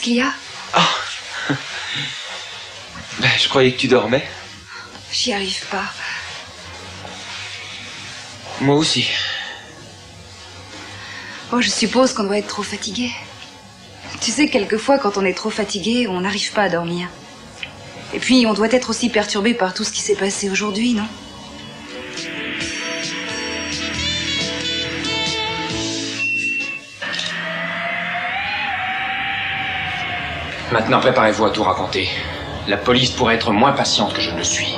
qu'il y a? Oh. Ben, je croyais que tu dormais. J'y arrive pas. Moi aussi. Oh, je suppose qu'on doit être trop fatigué. Tu sais, quelquefois, quand on est trop fatigué, on n'arrive pas à dormir. Et puis, on doit être aussi perturbé par tout ce qui s'est passé aujourd'hui, non? Maintenant, préparez-vous à tout raconter. La police pourrait être moins patiente que je ne le suis.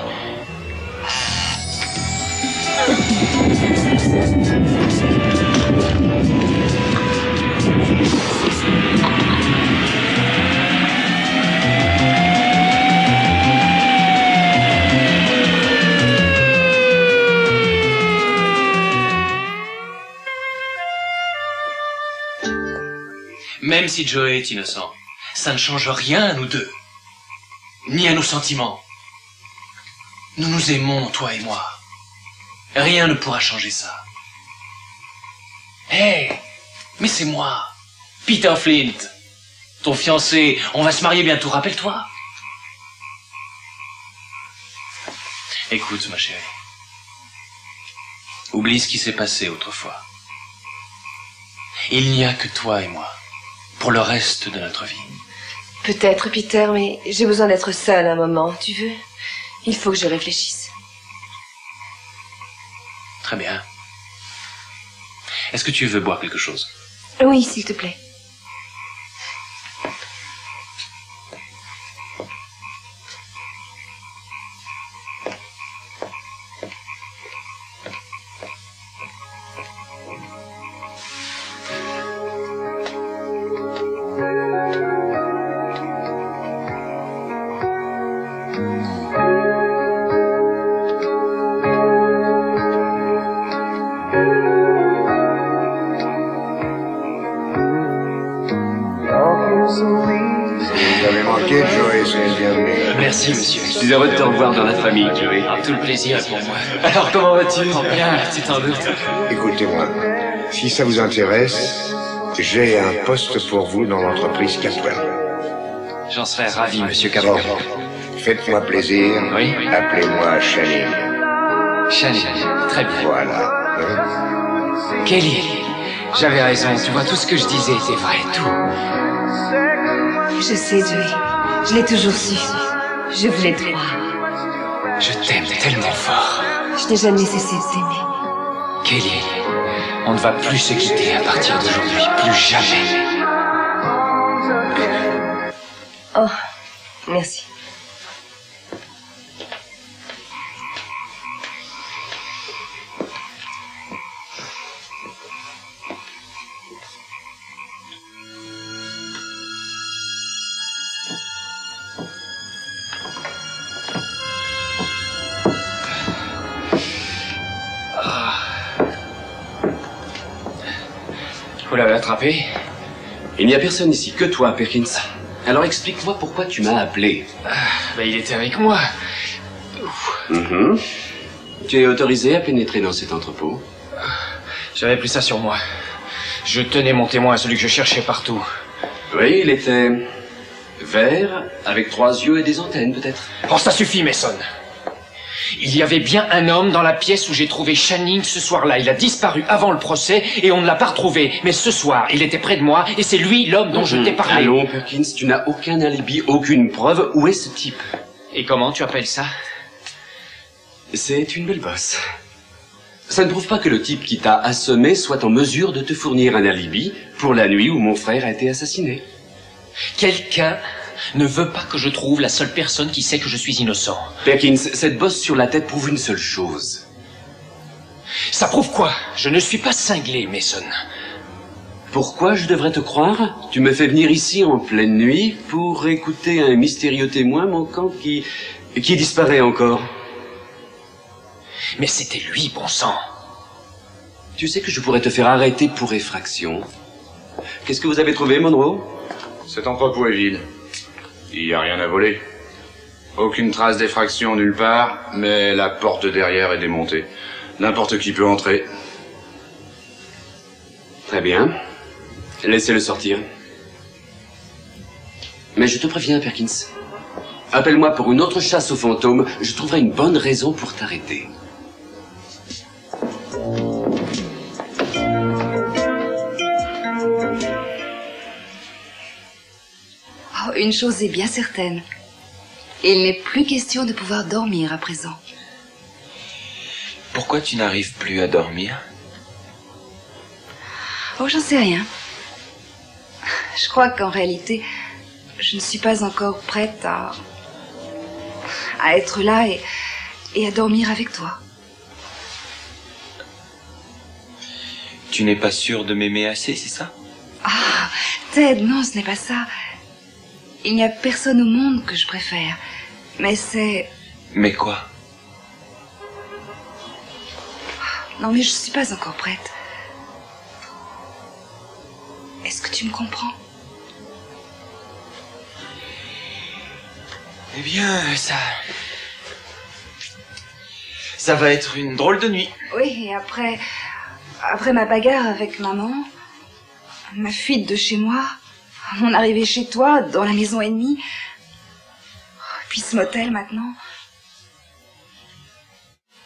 Même si Joey est innocent, ça ne change rien à nous deux, ni à nos sentiments. Nous nous aimons, toi et moi. Rien ne pourra changer ça. Hé, mais c'est moi, Peter Flint, ton fiancé. On va se marier bientôt, rappelle-toi. Écoute, ma chérie. Oublie ce qui s'est passé autrefois. Il n'y a que toi et moi, pour le reste de notre vie. Peut-être, Peter, mais j'ai besoin d'être seule un moment, tu veux? Il faut que je réfléchisse. Très bien. Est-ce que tu veux boire quelque chose? Oui, s'il te plaît. Merci, monsieur. Je suis heureux de te revoir dans la famille, Joey. Tout le plaisir est pour moi. Alors, comment vas-tu? Bien, tu t'en doutes. Écoutez-moi, si ça vous intéresse, j'ai un poste pour vous dans l'entreprise Catwell. J'en serais ravi, monsieur Capron. Faites-moi plaisir, Oui. appelez-moi Channing. Channing, très bien. Voilà. Kelly, j'avais raison. Tu vois, tout ce que je disais était vrai, tout. Je sais, Joey. Je l'ai toujours su. Je voulais te croire. Je t'aime tellement fort. Je n'ai jamais cessé de t'aimer. Kelly, on ne va plus se quitter à partir d'aujourd'hui. Plus jamais. Oh, merci. Vous l'avez attrapé? Il n'y a personne ici, que toi, Perkins. Alors explique-moi pourquoi tu m'as appelé. Il était avec moi. Tu es autorisé à pénétrer dans cet entrepôt? J'avais pris ça sur moi. Je tenais mon témoin, celui que je cherchais partout. Oui, il était vert, avec 3 yeux et des antennes, peut-être. Oh, ça suffit, Mason. Il y avait bien un homme dans la pièce où j'ai trouvé Channing ce soir-là. Il a disparu avant le procès et on ne l'a pas retrouvé. Mais ce soir, il était près de moi et c'est lui l'homme dont je t'ai parlé. Allons, Perkins, tu n'as aucun alibi, aucune preuve. Où est ce type? Et comment tu appelles ça? C'est une belle bosse. Ça ne prouve pas que le type qui t'a assommé soit en mesure de te fournir un alibi pour la nuit où mon frère a été assassiné. Quelqu'un ne veut pas que je trouve la seule personne qui sait que je suis innocent. Perkins, cette bosse sur la tête prouve une seule chose. Ça prouve quoi? Je ne suis pas cinglé, Mason. Pourquoi je devrais te croire? Tu me fais venir ici en pleine nuit pour écouter un mystérieux témoin manquant qui disparaît encore. Mais c'était lui, bon sang. Tu sais que je pourrais te faire arrêter pour effraction. Qu'est-ce que vous avez trouvé, Monroe? Cet entrepôt est vide. Il n'y a rien à voler. Aucune trace d'effraction nulle part, mais la porte derrière est démontée. N'importe qui peut entrer. Très bien. Laissez-le sortir. Mais je te préviens, Perkins. Appelle-moi pour une autre chasse aux fantômes, je trouverai une bonne raison pour t'arrêter. Oh, une chose est bien certaine. Il n'est plus question de pouvoir dormir à présent. Pourquoi tu n'arrives plus à dormir? Oh, j'en sais rien. Je crois qu'en réalité, je ne suis pas encore prête à être là et à dormir avec toi. Tu n'es pas sûr de m'aimer assez, c'est ça? Ah, Ted, non, ce n'est pas ça. Il n'y a personne au monde que je préfère. Mais c'est... Mais quoi? Non, mais je ne suis pas encore prête. Est-ce que tu me comprends? Eh bien, ça va être une drôle de nuit. Oui, et après ma bagarre avec maman, ma fuite de chez moi, mon arrivée chez toi, dans la maison ennemie, puis ce motel maintenant.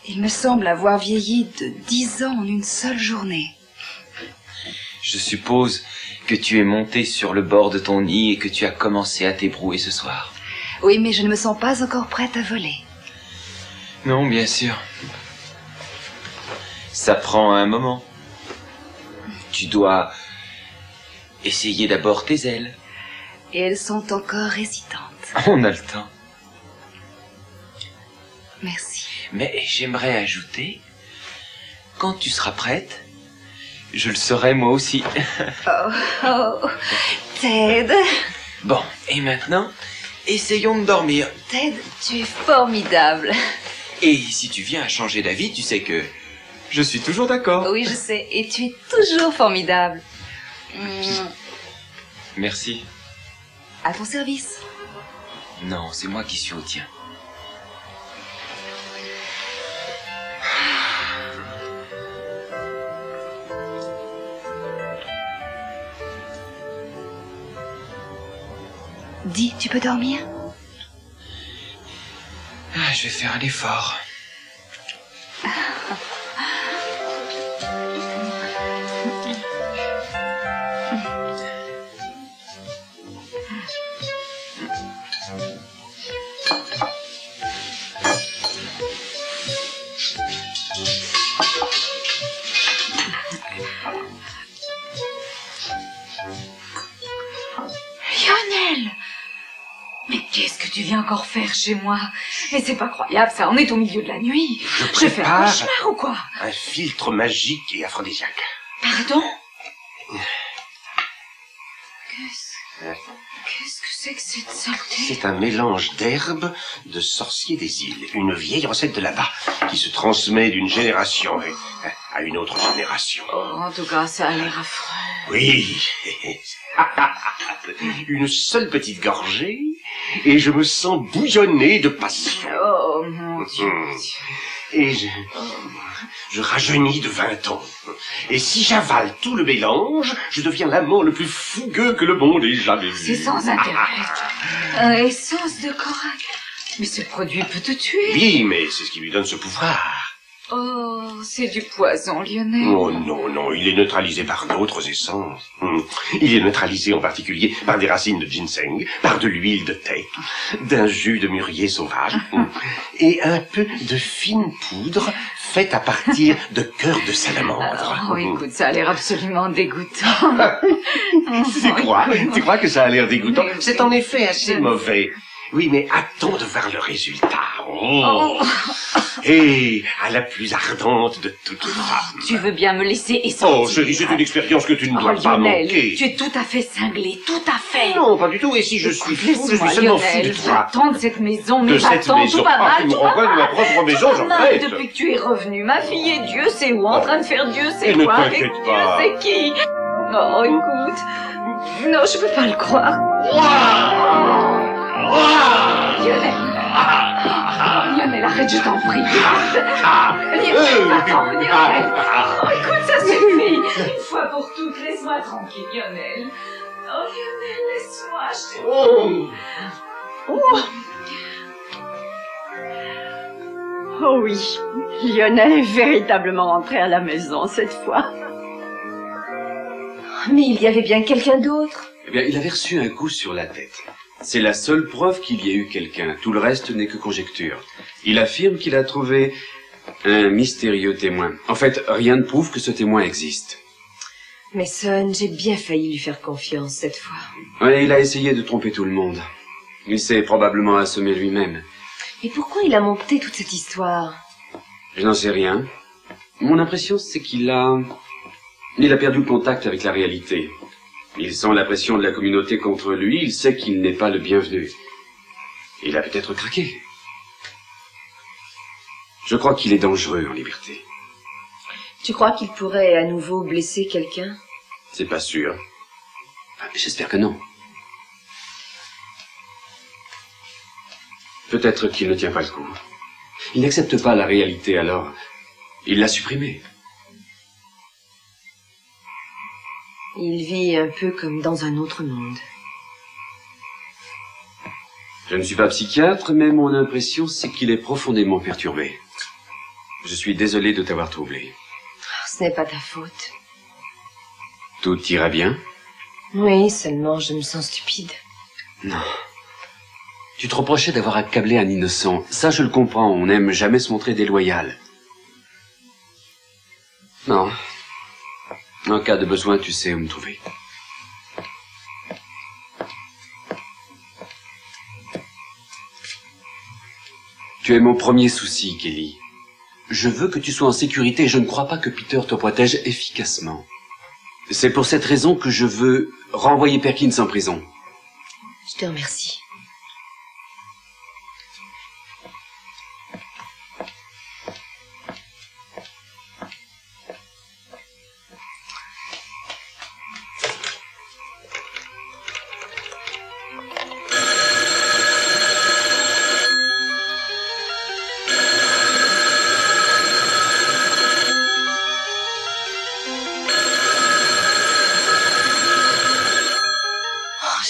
Il me semble avoir vieilli de 10 ans en une seule journée. Je suppose que tu es monté sur le bord de ton nid et que tu as commencé à t'ébrouer ce soir. Oui, mais je ne me sens pas encore prête à voler. Non, bien sûr. Ça prend un moment. Tu dois essayer d'abord tes ailes. Et elles sont encore hésitantes. On a le temps. Merci. Mais j'aimerais ajouter, quand tu seras prête, je le serai moi aussi. Oh, Ted. Bon, et maintenant, essayons de dormir. Ted, tu es formidable. Et si tu viens à changer d'avis, tu sais que je suis toujours d'accord. Oui, je sais. Et tu es toujours formidable. Merci. À ton service. Non, c'est moi qui suis au tien. Dis, tu peux dormir? Je vais faire un effort. Lionel! Mais qu'est-ce que tu viens encore faire chez moi? Et c'est pas croyable, ça, on est au milieu de la nuit. Je fais un cauchemar ou quoi? Un filtre magique et aphrodisiaque. Pardon? Qu'est-ce que c'est que cette saleté? C'est un mélange d'herbes de sorciers des îles. Une vieille recette de là-bas qui se transmet d'une génération à une autre génération. Oh, en tout cas, ça a l'air affreux. Oui. Une seule petite gorgée et je me sens bouillonner de passion. Oh, mon Dieu. Et je rajeunis de 20 ans. Et si j'avale tout le mélange, je deviens l'amant le plus fougueux que le monde ait jamais vu. C'est sans intérêt. Essence de corail. Mais ce produit peut te tuer. Oui, mais c'est ce qui lui donne ce pouvoir. Oh, c'est du poison, Lionel. Oh non, non, il est neutralisé par d'autres essences. Il est neutralisé en particulier par des racines de ginseng, par de l'huile de thé, d'un jus de mûrier sauvage, et un peu de fine poudre faite à partir de cœur de salamandre. Oh, écoute, ça a l'air absolument dégoûtant. Tu crois que ça a l'air dégoûtant? C'est en effet assez mauvais. Oui, mais attends de voir le résultat. Et à la plus ardente de toutes les femmes. Tu veux bien me laisser et sortir? Oh, chérie, c'est une expérience que tu ne dois pas Lionel, manquer. tu es tout à fait cinglé, tout à fait. Non, pas du tout. Et si je suis fou, je suis seulement fou de toi. Va-t'en de cette maison, mais De cette va-t'en, maison. tout va mal, Tu me tout va renvoies de ma mal. propre maison, j'en regrette. Depuis que tu es revenu, ma fille est Dieu sait où, en train de faire Dieu sait Ne quoi, avec t'inquiète Dieu pas. sait qui. Oh, écoute. Non, je peux pas le croire. Lionel, arrête, je t'en prie. Lionel, attends, Lionel. Oh, écoute, ça suffit. Une fois pour toutes, laisse-moi tranquille, Lionel. Oh, Lionel, laisse-moi, je t'aime. Oh. Oh oui, Lionel est véritablement rentré à la maison cette fois. Mais il y avait bien quelqu'un d'autre. Eh bien, il avait reçu un coup sur la tête. C'est la seule preuve qu'il y ait eu quelqu'un. Tout le reste n'est que conjecture. Il affirme qu'il a trouvé un mystérieux témoin. En fait, rien ne prouve que ce témoin existe. Mais Son, j'ai bien failli lui faire confiance cette fois. Oui, il a essayé de tromper tout le monde. Il s'est probablement assommé lui-même. Et pourquoi il a monté toute cette histoire? Je n'en sais rien. Mon impression, c'est qu'il a perdu le contact avec la réalité. Il sent la pression de la communauté contre lui, il sait qu'il n'est pas le bienvenu. Il a peut-être craqué. Je crois qu'il est dangereux en liberté. Tu crois qu'il pourrait à nouveau blesser quelqu'un? C'est pas sûr. J'espère que non. Peut-être qu'il ne tient pas le coup. Il n'accepte pas la réalité, alors il l'a supprimée. Il vit un peu comme dans un autre monde. Je ne suis pas psychiatre, mais mon impression, c'est qu'il est profondément perturbé. Je suis désolé de t'avoir troublé. Ce n'est pas ta faute. Tout ira bien? Oui, seulement je me sens stupide. Non. Tu te reprochais d'avoir accablé un innocent. Ça, je le comprends. On n'aime jamais se montrer déloyal. Non. En cas de besoin, tu sais où me trouver. Tu es mon premier souci, Kelly. Je veux que tu sois en sécurité et je ne crois pas que Peter te protège efficacement. C'est pour cette raison que je veux renvoyer Perkins en prison. Je te remercie.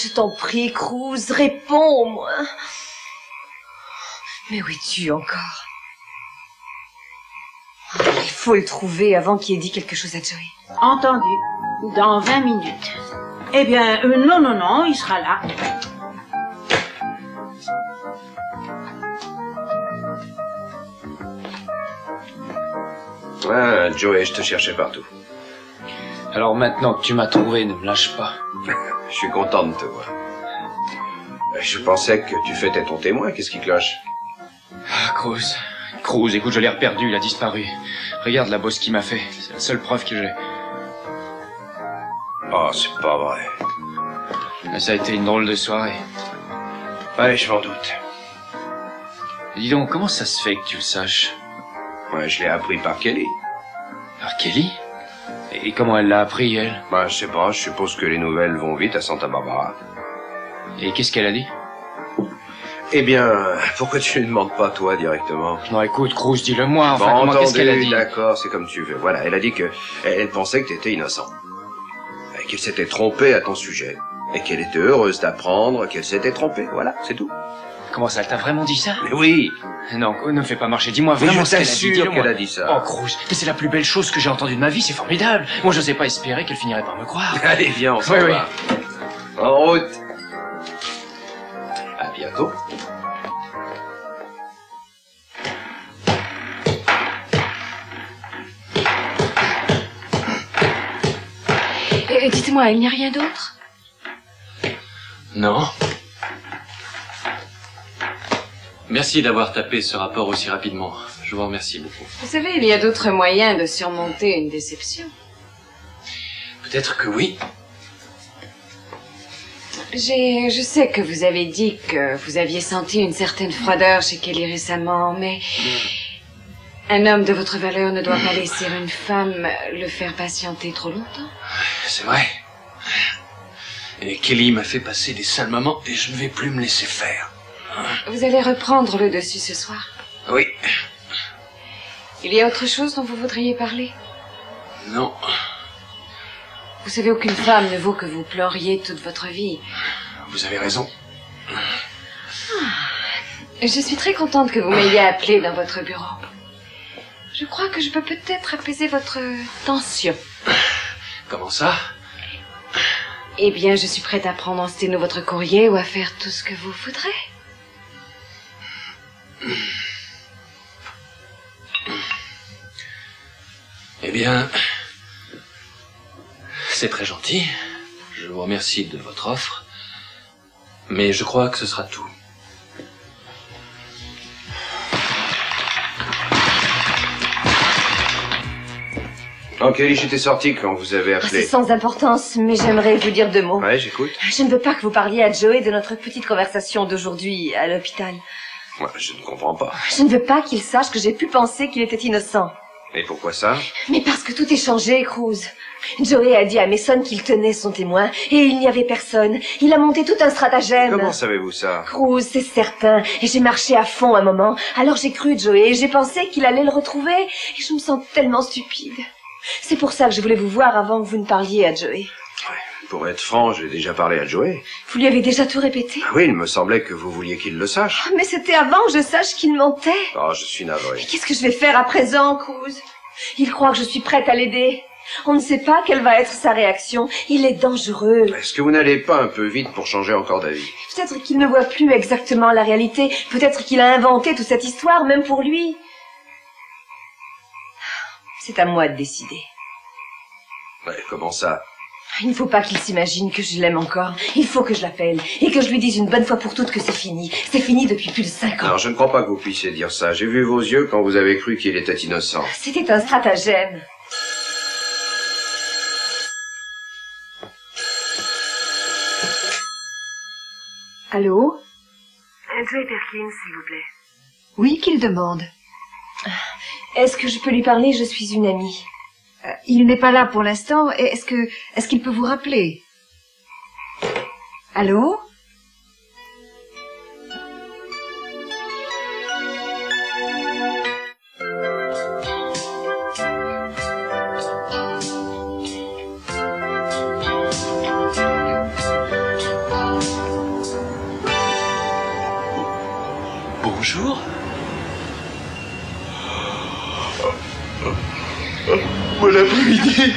Je t'en prie, Cruz, réponds au moins. Mais où es-tu encore? Il faut le trouver avant qu'il ait dit quelque chose à Joey. Entendu. Dans 20 minutes. Eh bien, non, il sera là. Ah, Joey, je te cherchais partout. Alors maintenant que tu m'as trouvé, ne me lâche pas. Je suis content de te voir. Je pensais que tu fêtais ton témoin, qu'est-ce qui cloche? Ah, Cruz, écoute, je l'ai reperdu, il a disparu. Regarde la bosse qu'il m'a fait, c'est la seule preuve que j'ai. Oh, c'est pas vrai. Mais ça a été une drôle de soirée. Ouais, je m'en doute. Et dis donc, comment ça se fait que tu le saches? Ouais, je l'ai appris par Kelly. Par Kelly? Et comment elle l'a appris, elle? Bah, je sais pas, je suppose que les nouvelles vont vite à Santa Barbara. Et qu'est-ce qu'elle a dit? Eh bien, pourquoi tu ne demandes pas, toi, directement? Non, écoute, Cruz, dis-le-moi, enfin, bon, qu'est-ce qu'elle a dit? D'accord, c'est comme tu veux. Voilà, elle a dit que elle pensait que t'étais innocent. Et qu'elle s'était trompée à ton sujet. Et qu'elle était heureuse d'apprendre qu'elle s'était trompée. Voilà, c'est tout. Comment ça, elle t'a vraiment dit ça? Mais oui! Non, ne me fais pas marcher, dis-moi vraiment ce qu'elle a dit. Je t'assure qu'elle a dit ça. Oh, Cruz, mais c'est la plus belle chose que j'ai entendue de ma vie, c'est formidable. Moi, je n'osais pas espérer qu'elle finirait par me croire. Allez, viens, on s'en Oui, va. En route. À bientôt. Dites-moi, il n'y a rien d'autre? Non. Merci d'avoir tapé ce rapport aussi rapidement. Je vous remercie beaucoup. Vous savez, il y a d'autres moyens de surmonter une déception. Peut-être que oui. Je sais que vous avez dit que vous aviez senti une certaine froideur chez Kelly récemment, mais un homme de votre valeur ne doit pas laisser une femme le faire patienter trop longtemps. C'est vrai. Et Kelly m'a fait passer des sales moments et je ne vais plus me laisser faire. Vous allez reprendre le dessus ce soir. Oui. Il y a autre chose dont vous voudriez parler? Non. Vous savez, aucune femme ne vaut que vous pleuriez toute votre vie. Vous avez raison. Je suis très contente que vous m'ayez appelé dans votre bureau. Je crois que je peux peut-être apaiser votre tension. Comment ça? Eh bien, je suis prête à prendre en sténo votre courrier ou à faire tout ce que vous voudrez. Eh bien, c'est très gentil. Je vous remercie de votre offre. Mais je crois que ce sera tout. Oh, Kelly, j'étais sorti quand vous avez appelé. C'est sans importance, mais j'aimerais vous dire 2 mots. Ouais, j'écoute. Je ne veux pas que vous parliez à Joey de notre petite conversation d'aujourd'hui à l'hôpital. Ouais, je ne comprends pas. Je ne veux pas qu'il sache que j'ai pu penser qu'il était innocent. Et pourquoi ça? Mais parce que tout est changé, Cruz. Joey a dit à Mason qu'il tenait son témoin, et il n'y avait personne. Il a monté tout un stratagème. Comment savez-vous ça? Cruz, c'est certain. Et j'ai marché à fond un moment. Alors j'ai cru Joey, et j'ai pensé qu'il allait le retrouver. Et je me sens tellement stupide. C'est pour ça que je voulais vous voir avant que vous ne parliez à Joey. Pour être franc, j'ai déjà parlé à Joey. Vous lui avez déjà tout répété? Oui, il me semblait que vous vouliez qu'il le sache. Mais c'était avant que je sache qu'il mentait. Oh, je suis navré. Qu'est-ce que je vais faire à présent, Cruz? Il croit que je suis prête à l'aider. On ne sait pas quelle va être sa réaction. Il est dangereux. Est-ce que vous n'allez pas un peu vite pour changer encore d'avis? Peut-être qu'il ne voit plus exactement la réalité. Peut-être qu'il a inventé toute cette histoire, même pour lui. C'est à moi de décider. Ouais, comment ça? Il ne faut pas qu'il s'imagine que je l'aime encore. Il faut que je l'appelle et que je lui dise une bonne fois pour toutes que c'est fini. C'est fini depuis plus de 5 ans. Alors, je ne crois pas que vous puissiez dire ça. J'ai vu vos yeux quand vous avez cru qu'il était innocent. C'était un stratagème. Allô? Joey Perkins, s'il vous plaît. Oui, qu'il demande. Est-ce que je peux lui parler? Je suis une amie. Il n'est pas là pour l'instant. Est-ce qu'il peut vous rappeler? Allô? Bonjour. Bon après-midi.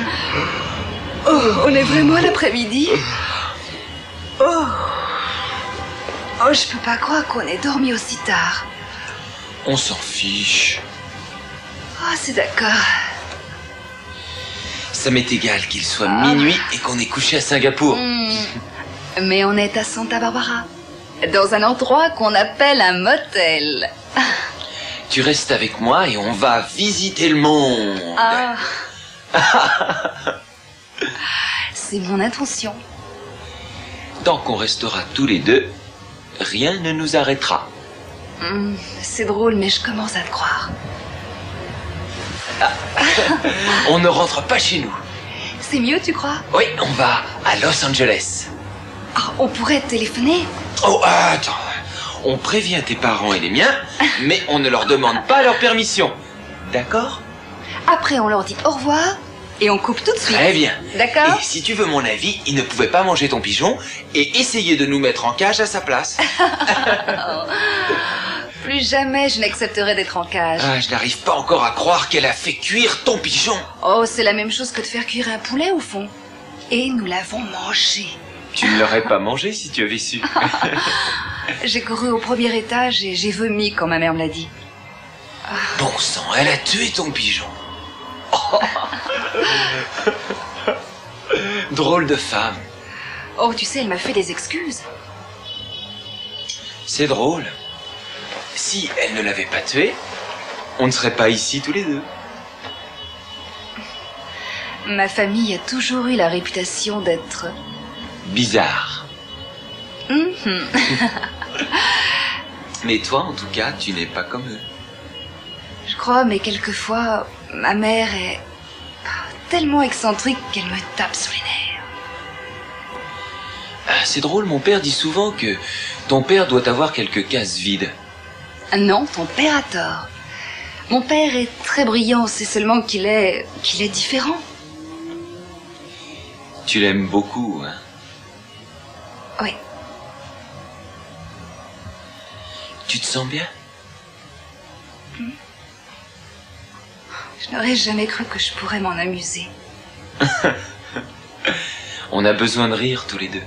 Oh, on est vraiment à l'après-midi. Oh, je peux pas croire qu'on ait dormi aussi tard. On s'en fiche. Oh, c'est d'accord. Ça m'est égal qu'il soit minuit et qu'on ait couché à Singapour. Mais on est à Santa Barbara, dans un endroit qu'on appelle un motel. Tu restes avec moi et on va visiter le monde. Ah. C'est mon intention. Tant qu'on restera tous les deux, rien ne nous arrêtera. C'est drôle, mais je commence à te croire. On ne rentre pas chez nous. C'est mieux, tu crois? Oui, on va à Los Angeles. On pourrait téléphoner. Oh, attends. On prévient tes parents et les miens, mais on ne leur demande pas leur permission. D'accord? Après, on leur dit au revoir et on coupe tout de suite. Très bien. D'accord? Et si tu veux mon avis, ils ne pouvaient pas manger ton pigeon et essayer de nous mettre en cage à sa place. Plus jamais je n'accepterai d'être en cage. Je n'arrive pas encore à croire qu'elle a fait cuire ton pigeon. Oh, c'est la même chose que de faire cuire un poulet au fond. Et nous l'avons mangé. Tu ne l'aurais pas mangé si tu avais su. J'ai couru au premier étage et j'ai vomi quand ma mère me l'a dit. Bon sang, elle a tué ton pigeon. Oh. Drôle de femme. Oh, tu sais, elle m'a fait des excuses. C'est drôle. Si elle ne l'avait pas tué, on ne serait pas ici tous les deux. Ma famille a toujours eu la réputation d'être... bizarre. Mais toi, en tout cas, tu n'es pas comme eux. Je crois, mais quelquefois, ma mère est tellement excentrique qu'elle me tape sur les nerfs. C'est drôle, mon père dit souvent que ton père doit avoir quelques cases vides. Non, ton père a tort. Mon père est très brillant, c'est seulement qu'il est différent. Tu l'aimes beaucoup, hein? Oui. Tu te sens bien? Je n'aurais jamais cru que je pourrais m'en amuser. On a besoin de rire tous les deux.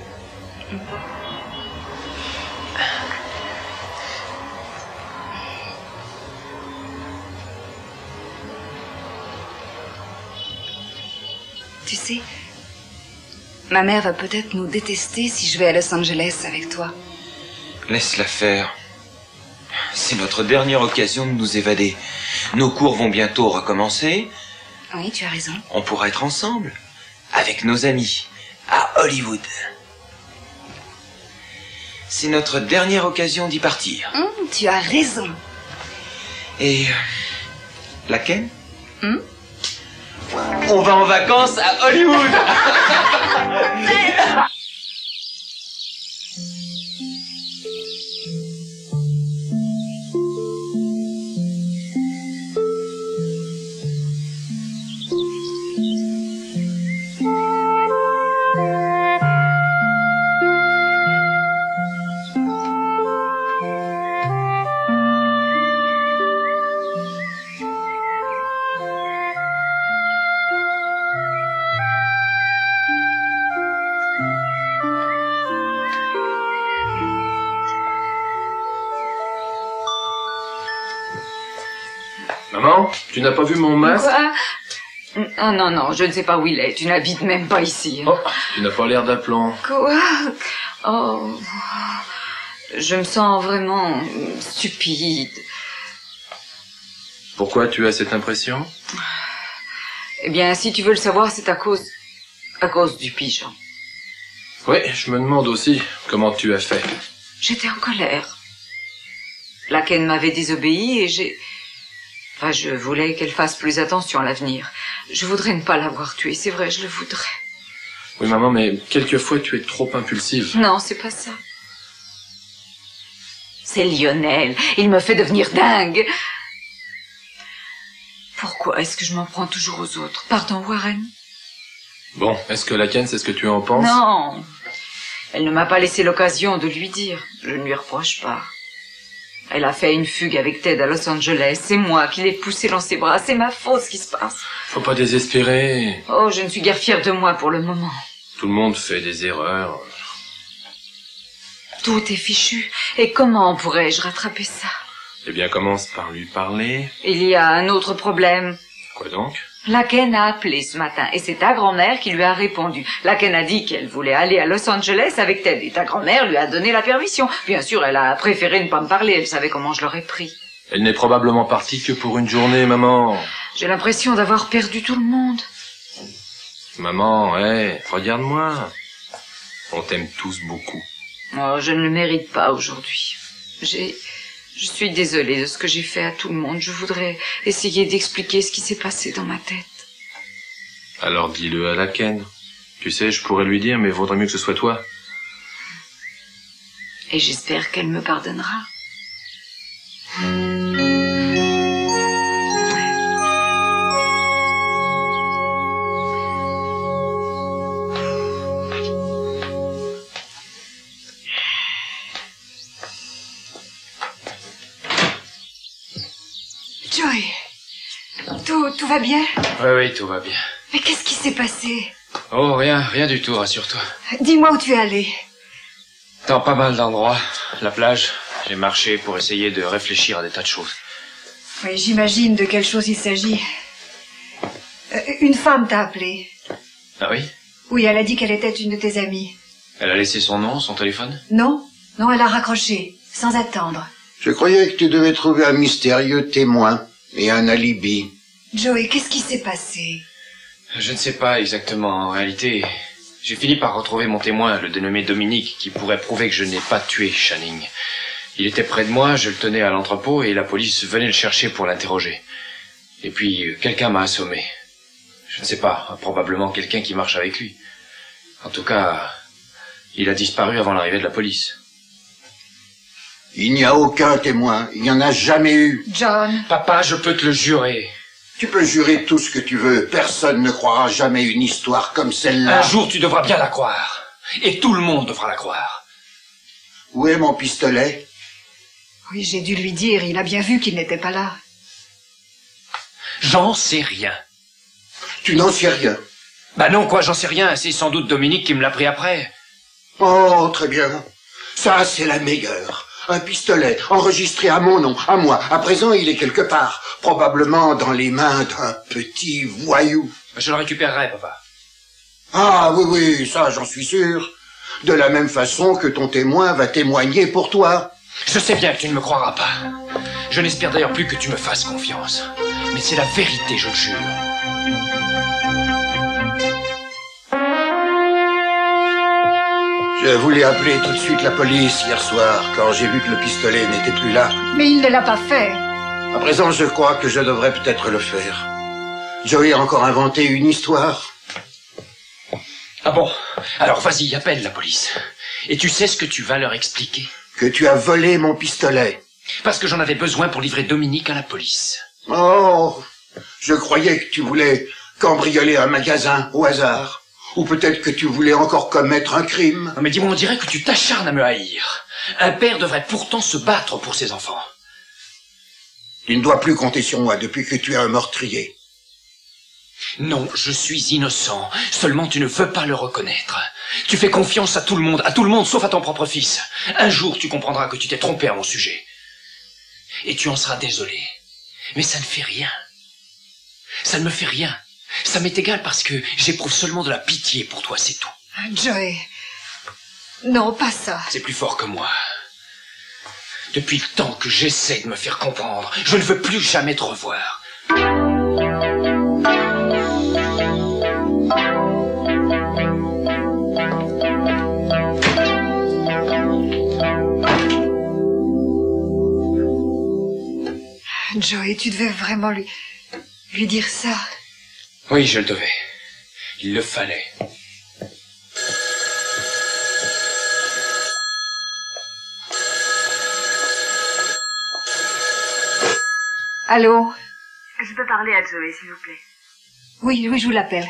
Tu sais, ma mère va peut-être nous détester si je vais à Los Angeles avec toi. Laisse-la faire. C'est notre dernière occasion de nous évader. Nos cours vont bientôt recommencer. Oui, tu as raison. On pourra être ensemble, avec nos amis, à Hollywood. C'est notre dernière occasion d'y partir. Tu as raison. Et... la Ken? On va en vacances à Hollywood. Maman, tu n'as pas vu mon masque? Quoi? Oh non, non, je ne sais pas où il est. Tu n'habites même pas ici. Oh, tu n'as pas l'air d'appelant. Quoi? Oh, je me sens vraiment stupide. Pourquoi tu as cette impression? Eh bien, si tu veux le savoir, c'est à cause du pigeon. Oui, je me demande aussi comment tu as fait. J'étais en colère. La Ken m'avait désobéi et je voulais qu'elle fasse plus attention à l'avenir. Je voudrais ne pas l'avoir tuée, c'est vrai, je le voudrais. Oui, maman, mais quelquefois tu es trop impulsive. Non, c'est pas ça. C'est Lionel. Il me fait devenir dingue. Pourquoi est-ce que je m'en prends toujours aux autres? Pardon, Warren? Bon, est-ce que la Ken, c'est ce que tu en penses? Non. Elle ne m'a pas laissé l'occasion de lui dire. Je ne lui reproche pas. Elle a fait une fugue avec Ted à Los Angeles. C'est moi qui l'ai poussée dans ses bras. C'est ma faute, ce qui se passe. Faut pas désespérer. Oh, je ne suis guère fière de moi pour le moment. Tout le monde fait des erreurs. Tout est fichu. Et comment pourrais-je rattraper ça? Eh bien, commence par lui parler. Il y a un autre problème. Quoi donc? La Ken a appelé ce matin et c'est ta grand-mère qui lui a répondu. La Ken a dit qu'elle voulait aller à Los Angeles avec Ted et ta grand-mère lui a donné la permission. Bien sûr, elle a préféré ne pas me parler. Elle savait comment je l'aurais pris. Elle n'est probablement partie que pour une journée, maman. J'ai l'impression d'avoir perdu tout le monde. Maman, hé, regarde-moi. On t'aime tous beaucoup. Oh, je ne le mérite pas aujourd'hui. Je suis désolée de ce que j'ai fait à tout le monde. Je voudrais essayer d'expliquer ce qui s'est passé dans ma tête. Alors dis-le à la Ken. Tu sais, je pourrais lui dire, mais vaudrait mieux que ce soit toi. Et j'espère qu'elle me pardonnera. Joey, tout va bien? Oui, tout va bien. Mais qu'est-ce qui s'est passé? Oh, rien du tout, rassure-toi. Dis-moi où tu es allé. Dans pas mal d'endroits. La plage, j'ai marché pour essayer de réfléchir à des tas de choses. Oui, j'imagine de quelle chose il s'agit. Une femme t'a appelé. Ah oui? Oui, elle a dit qu'elle était une de tes amies. Elle a laissé son nom, son téléphone? Non, elle a raccroché, sans attendre. Je croyais que tu devais trouver un mystérieux témoin et un alibi. Joey, qu'est-ce qui s'est passé? Je ne sais pas exactement. En réalité, j'ai fini par retrouver mon témoin, le dénommé Dominique, qui pourrait prouver que je n'ai pas tué Channing. Il était près de moi, je le tenais à l'entrepôt et la police venait le chercher pour l'interroger. Et puis, quelqu'un m'a assommé. Je ne sais pas, probablement quelqu'un qui marche avec lui. En tout cas, il a disparu avant l'arrivée de la police. Il n'y a aucun témoin, il n'y en a jamais eu. John. Papa, je peux te le jurer. Tu peux jurer tout ce que tu veux. Personne ne croira jamais une histoire comme celle-là. Un jour, tu devras bien la croire. Et tout le monde devra la croire. Où est mon pistolet? Oui, j'ai dû lui dire. Il a bien vu qu'il n'était pas là. J'en sais rien. Tu n'en sais rien? Bah non, quoi, j'en sais rien. C'est sans doute Dominique qui me l'a pris après. Oh, très bien. Ça, c'est la meilleure. Un pistolet enregistré à mon nom, à moi. À présent, il est quelque part. Probablement dans les mains d'un petit voyou. Je le récupérerai, papa. Ah, oui, oui, ça, j'en suis sûr. De la même façon que ton témoin va témoigner pour toi. Je sais bien que tu ne me croiras pas. Je n'espère d'ailleurs plus que tu me fasses confiance. Mais c'est la vérité, je le jure. Je voulais appeler tout de suite la police hier soir, quand j'ai vu que le pistolet n'était plus là. Mais il ne l'a pas fait. À présent, je crois que je devrais peut-être le faire. Joey a encore inventé une histoire. Ah bon? Alors vas-y, appelle la police. Et tu sais ce que tu vas leur expliquer? Que tu as volé mon pistolet. Parce que j'en avais besoin pour livrer Dominique à la police. Oh, je croyais que tu voulais cambrioler un magasin au hasard. Ou peut-être que tu voulais encore commettre un crime. Non mais dis-moi, on dirait que tu t'acharnes à me haïr. Un père devrait pourtant se battre pour ses enfants. Tu ne dois plus compter sur moi depuis que tu es un meurtrier. Non, je suis innocent. Seulement tu ne veux pas le reconnaître. Tu fais confiance à tout le monde sauf à ton propre fils. Un jour tu comprendras que tu t'es trompé à mon sujet. Et tu en seras désolé. Mais ça ne fait rien. Ça ne me fait rien. Ça m'est égal parce que j'éprouve seulement de la pitié pour toi, c'est tout. Joey. Non, pas ça. C'est plus fort que moi. Depuis le temps que j'essaie de me faire comprendre, je ne veux plus jamais te revoir. Joey, tu devais vraiment lui dire ça. Oui, je le devais. Il le fallait. Allô? Je peux parler à Joey, s'il vous plaît. Oui, je vous l'appelle.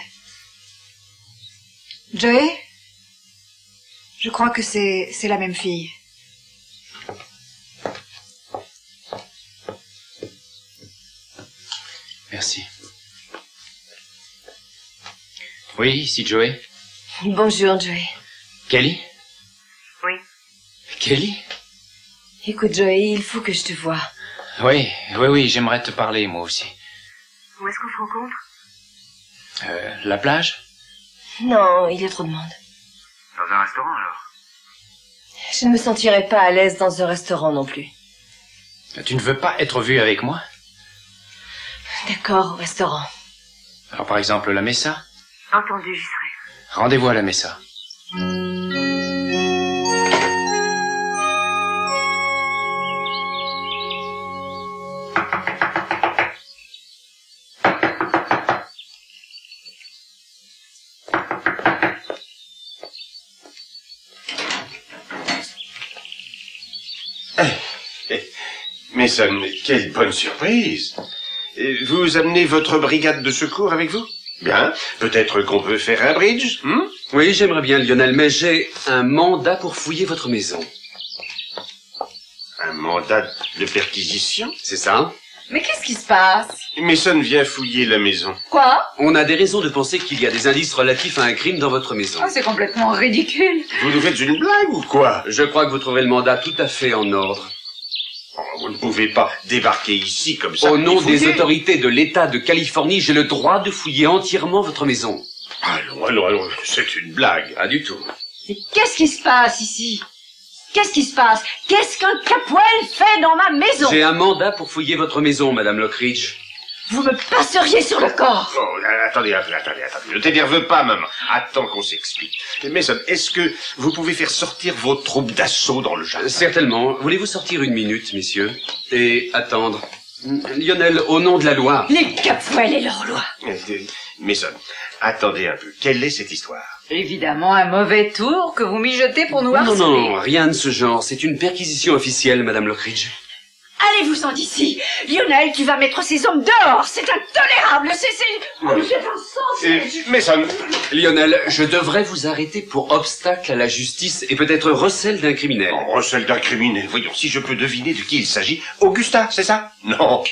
Joey? Je crois que c'est la même fille. Merci. Oui, ici Joey. Bonjour, Joey. Kelly? Oui. Kelly? Écoute, Joey, il faut que je te voie. Oui, j'aimerais te parler, moi aussi. Où est-ce qu'on se rencontre? La plage? Non, il y a trop de monde. Dans un restaurant, alors? Je ne me sentirais pas à l'aise dans un restaurant non plus. Tu ne veux pas être vu avec moi? D'accord, au restaurant. Alors par exemple, la Mesa? Entendu, j'y serai. Rendez-vous à la Mesa. Mason, quelle bonne surprise! Vous amenez votre brigade de secours avec vous? Bien. Peut-être qu'on peut faire un bridge, Oui, j'aimerais bien, Lionel, mais j'ai un mandat pour fouiller votre maison. Un mandat de perquisition? C'est ça? Mais qu'est-ce qui se passe? Mason vient fouiller la maison. Quoi? On a des raisons de penser qu'il y a des indices relatifs à un crime dans votre maison. Oh, c'est complètement ridicule. Vous nous faites une blague ou quoi? Je crois que vous trouverez le mandat tout à fait en ordre. Oh, vous ne pouvez pas débarquer ici comme ça. Au nom des autorités de l'État de Californie, j'ai le droit de fouiller entièrement votre maison. Allons, c'est une blague. Pas du tout. Mais qu'est-ce qui se passe ici? Qu'est-ce qui se passe? Qu'est-ce qu'un Capwell fait dans ma maison? J'ai un mandat pour fouiller votre maison, Madame Lockridge. Vous me passeriez sur le corps. Oh, attendez. Ne t'énerve pas, maman. Attends qu'on s'explique. Mason, est-ce que vous pouvez faire sortir vos troupes d'assaut dans le jardin? Certainement. Voulez-vous sortir une minute, messieurs? Et attendre. Lionel, au nom de la loi. Les Capwell et leur loi. Mason, attendez un peu. Quelle est cette histoire? Évidemment, un mauvais tour que vous mijotez pour nous harceler. Non, rien de ce genre. C'est une perquisition officielle, Madame Lockridge. Allez-vous-en d'ici. Lionel, tu vas mettre ces hommes dehors. C'est intolérable. C'est insensé. Mason. Lionel, je devrais vous arrêter pour obstacle à la justice et peut-être recel d'un criminel. Oh, recel d'un criminel. Voyons, si je peux deviner de qui il s'agit. Augusta, c'est ça? Non,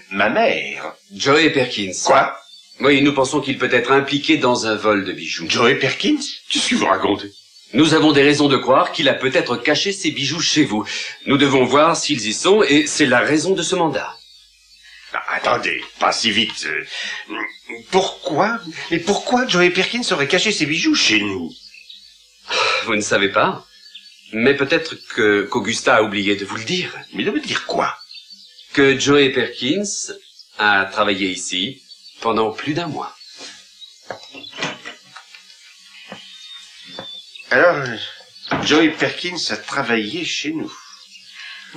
ma mère. Joey Perkins. Quoi? Oui, nous pensons qu'il peut être impliqué dans un vol de bijoux. Joey Perkins? Qu'est-ce que vous racontez? Nous avons des raisons de croire qu'il a peut-être caché ses bijoux chez vous. Nous devons voir s'ils y sont et c'est la raison de ce mandat. Ah, attendez, pas si vite. Pourquoi? Mais pourquoi Joey Perkins aurait caché ses bijoux chez nous? Vous ne savez pas? Mais peut-être qu'Augusta a oublié de vous le dire. Mais de me dire quoi? Que Joey Perkins a travaillé ici pendant plus d'1 mois. Alors, Joey Perkins a travaillé chez nous.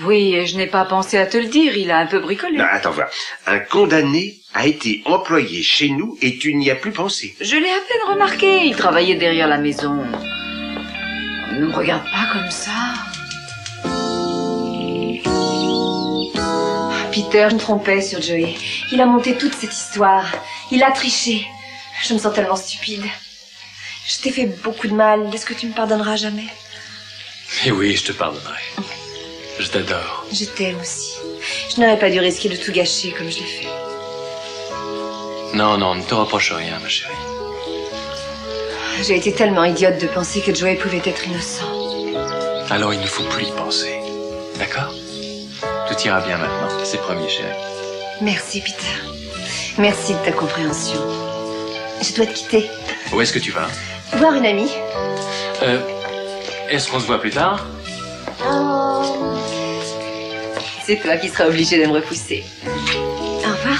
Oui, et je n'ai pas pensé à te le dire, il a un peu bricolé. Non, attends, voir. Un condamné a été employé chez nous et tu n'y as plus pensé. Je l'ai à peine remarqué, il travaillait derrière la maison. Ne me regarde pas comme ça. Peter, je me trompais sur Joey. Il a monté toute cette histoire. Il a triché. Je me sens tellement stupide. Je t'ai fait beaucoup de mal. Est-ce que tu me pardonneras jamais? Et oui, je te pardonnerai. Je t'adore. Je t'aime aussi. Je n'aurais pas dû risquer de tout gâcher comme je l'ai fait. Non, ne te reproche rien, ma chérie. J'ai été tellement idiote de penser que Joey pouvait être innocent. Alors il ne faut plus y penser. D'accord? Tout ira bien maintenant, c'est promis, chérie. Merci, Peter. Merci de ta compréhension. Je dois te quitter. Où est-ce que tu vas? Voir une amie. Est-ce qu'on se voit plus tard? C'est toi qui seras obligé de me repousser. Au revoir.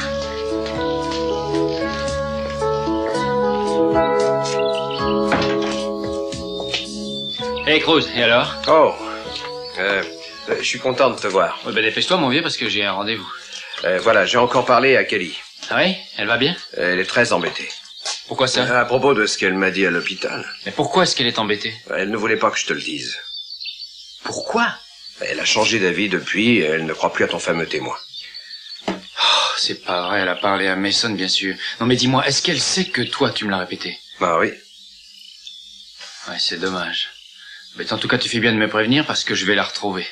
Hey Cruz, et alors? Oh, je suis content de te voir. Ouais, ben dépêche-toi mon vieux parce que j'ai un rendez-vous. Voilà, j'ai encore parlé à Kelly. Ah oui? Elle va bien? Elle est très embêtée. Pourquoi ça? À propos de ce qu'elle m'a dit à l'hôpital. Mais pourquoi est-ce qu'elle est embêtée? Elle ne voulait pas que je te le dise. Pourquoi? Elle a changé d'avis depuis et elle ne croit plus à ton fameux témoin. Oh, c'est pas vrai, elle a parlé à Mason, bien sûr. Non mais dis-moi, est-ce qu'elle sait que toi tu me l'as répété? Ah oui. Ouais, c'est dommage. Mais en tout cas, tu fais bien de me prévenir parce que je vais la retrouver.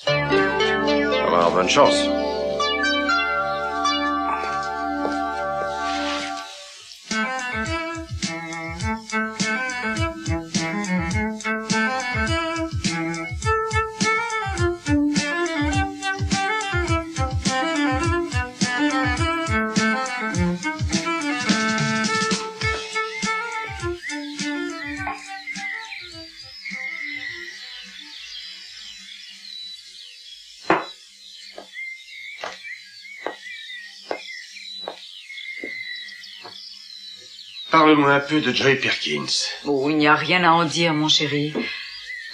Alors, bonne chance. Parle-moi un peu de Joey Perkins. Oh, il n'y a rien à en dire, mon chéri.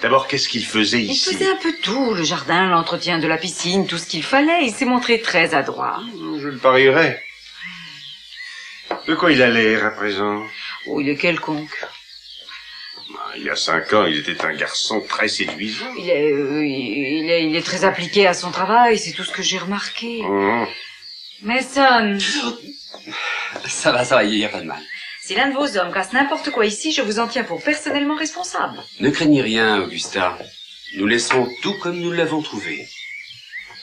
D'abord, qu'est-ce qu'il faisait Il ici? faisait un peu tout, le jardin, l'entretien de la piscine, tout ce qu'il fallait. Il s'est montré très adroit. Je le parierais. De quoi il a l'air à présent? Oh, il est quelconque. Il y a 5 ans, il était un garçon très séduisant. Il est très appliqué à son travail, c'est tout ce que j'ai remarqué. Mason, Ça va, il n'y a pas de mal. si l'un de vos hommes casse n'importe quoi ici, je vous en tiens pour personnellement responsable. Ne craignez rien, Augusta. Nous laisserons tout comme nous l'avons trouvé.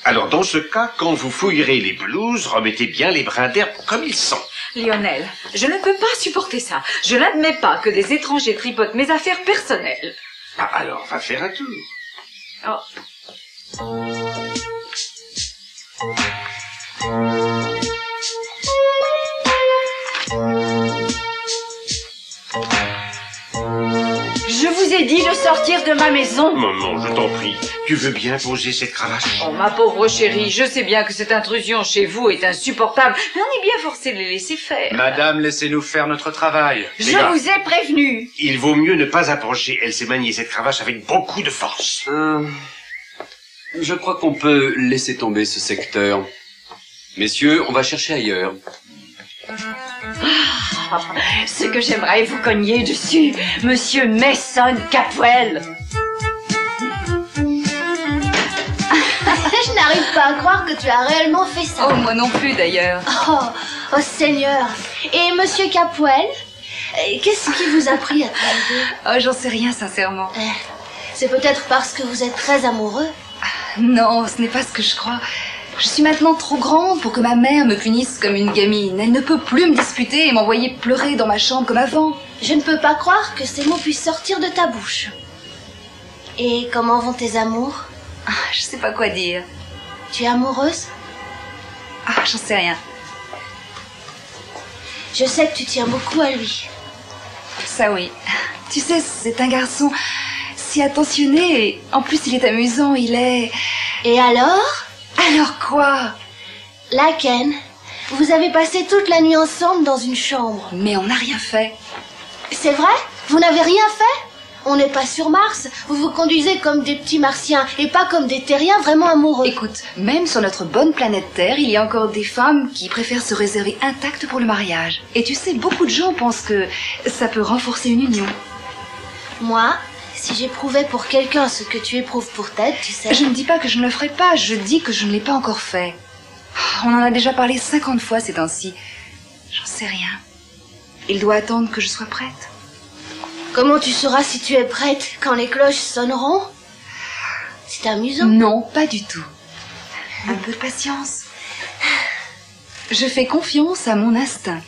Alors, dans ce cas, quand vous fouillerez les pelouses, remettez bien les brins d'herbe comme ils sont. Lionel, je ne peux pas supporter ça. Je n'admets pas que des étrangers tripotent mes affaires personnelles. Ah, alors, va faire un tour. Oh. Je vous ai dit de sortir de ma maison. Maman, je t'en prie. Tu veux bien poser cette cravache? Oh, ma pauvre chérie, je sais bien que cette intrusion chez vous est insupportable, mais on est bien forcé de les laisser faire. Madame, laissez-nous faire notre travail. Je vous ai prévenu. Il vaut mieux ne pas approcher. Elle sait manier cette cravache avec beaucoup de force. Je crois qu'on peut laisser tomber ce secteur. Messieurs, on va chercher ailleurs. Ce que j'aimerais vous cogner dessus, Monsieur Mason Capwell. Je n'arrive pas à croire que tu as réellement fait ça. Oh, moi non plus d'ailleurs. Oh Seigneur. Et Monsieur Capwell, qu'est-ce qui vous a pris à tous les deux? Oh, j'en sais rien, sincèrement. C'est peut-être parce que vous êtes très amoureux. Non, ce n'est pas ce que je crois. Je suis maintenant trop grande pour que ma mère me punisse comme une gamine. Elle ne peut plus me disputer et m'envoyer pleurer dans ma chambre comme avant. Je ne peux pas croire que ces mots puissent sortir de ta bouche. Et comment vont tes amours? Je sais pas quoi dire. Tu es amoureuse? J'en sais rien. Je sais que tu tiens beaucoup à lui. Ça oui. Tu sais, c'est un garçon si attentionné et en plus il est amusant, il est... Et alors? Alors quoi? La Ken, vous avez passé toute la nuit ensemble dans une chambre. Mais on n'a rien fait. C'est vrai? Vous n'avez rien fait? On n'est pas sur Mars. Vous vous conduisez comme des petits martiens et pas comme des terriens vraiment amoureux. Écoute, même sur notre bonne planète Terre, il y a encore des femmes qui préfèrent se réserver intactes pour le mariage. Et tu sais, beaucoup de gens pensent que ça peut renforcer une union. Moi, si j'éprouvais pour quelqu'un ce que tu éprouves pour Ted, tu sais... Je ne dis pas que je ne le ferai pas, je dis que je ne l'ai pas encore fait. On en a déjà parlé 50 fois ces temps-ci. J'en sais rien. Il doit attendre que je sois prête. Comment tu sauras si tu es prête quand les cloches sonneront? C'est amusant. Non, pas du tout. Un peu de patience. Je fais confiance à mon instinct.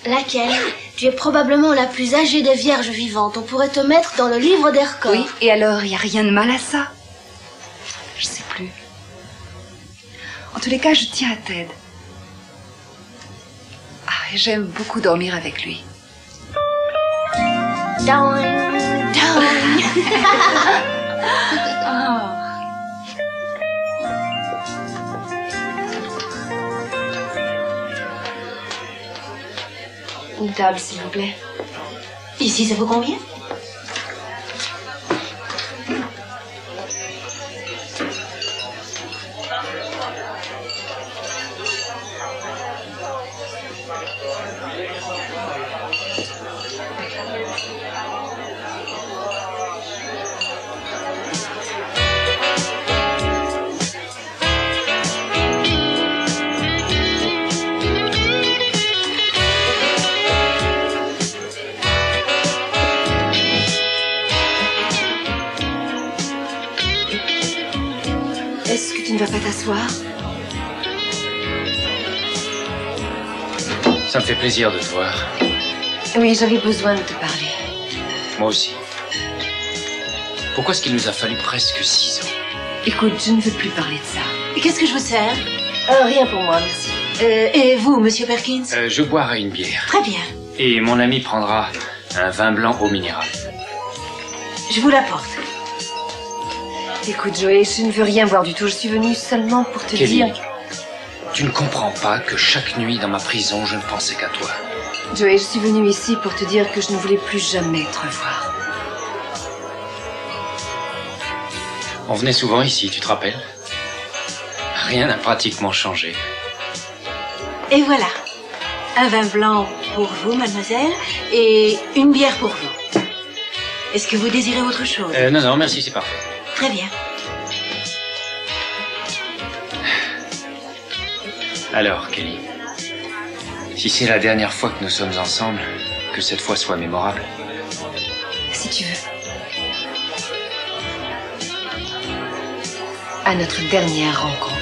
Laquelle? Tu es probablement la plus âgée des vierges vivantes. On pourrait te mettre dans le livre des records. Oui, et alors, il n'y a rien de mal à ça. Je sais plus. En tous les cas, je tiens à Ted. Et j'aime beaucoup dormir avec lui. Down, down. Une table, s'il vous plaît. Ici, ça vous convient? Est-ce que tu ne vas pas t'asseoir? Ça me fait plaisir de te voir. Oui, j'avais besoin de te parler. Moi aussi. Pourquoi est-ce qu'il nous a fallu presque 6 ans? Écoute, je ne veux plus parler de ça. Qu'est-ce que je vous sers? Rien pour moi, merci. Et vous, Monsieur Perkins? Je boirai une bière. Très bien. Et mon ami prendra un vin blanc au minéral. Je vous l'apporte. Écoute, Joey, je ne veux rien boire du tout. Je suis venue seulement pour te Kelly, dire... tu ne comprends pas que chaque nuit dans ma prison, je ne pensais qu'à toi. Joey, je suis venue ici pour te dire que je ne voulais plus jamais te revoir. On venait souvent ici, tu te rappelles? Rien n'a pratiquement changé. Et voilà. Un vin blanc pour vous, mademoiselle, et une bière pour vous. Est-ce que vous désirez autre chose? Non, merci, c'est parfait. Très bien. Alors, Kelly, si c'est la dernière fois que nous sommes ensemble, que cette fois soit mémorable. Si tu veux. À notre dernière rencontre.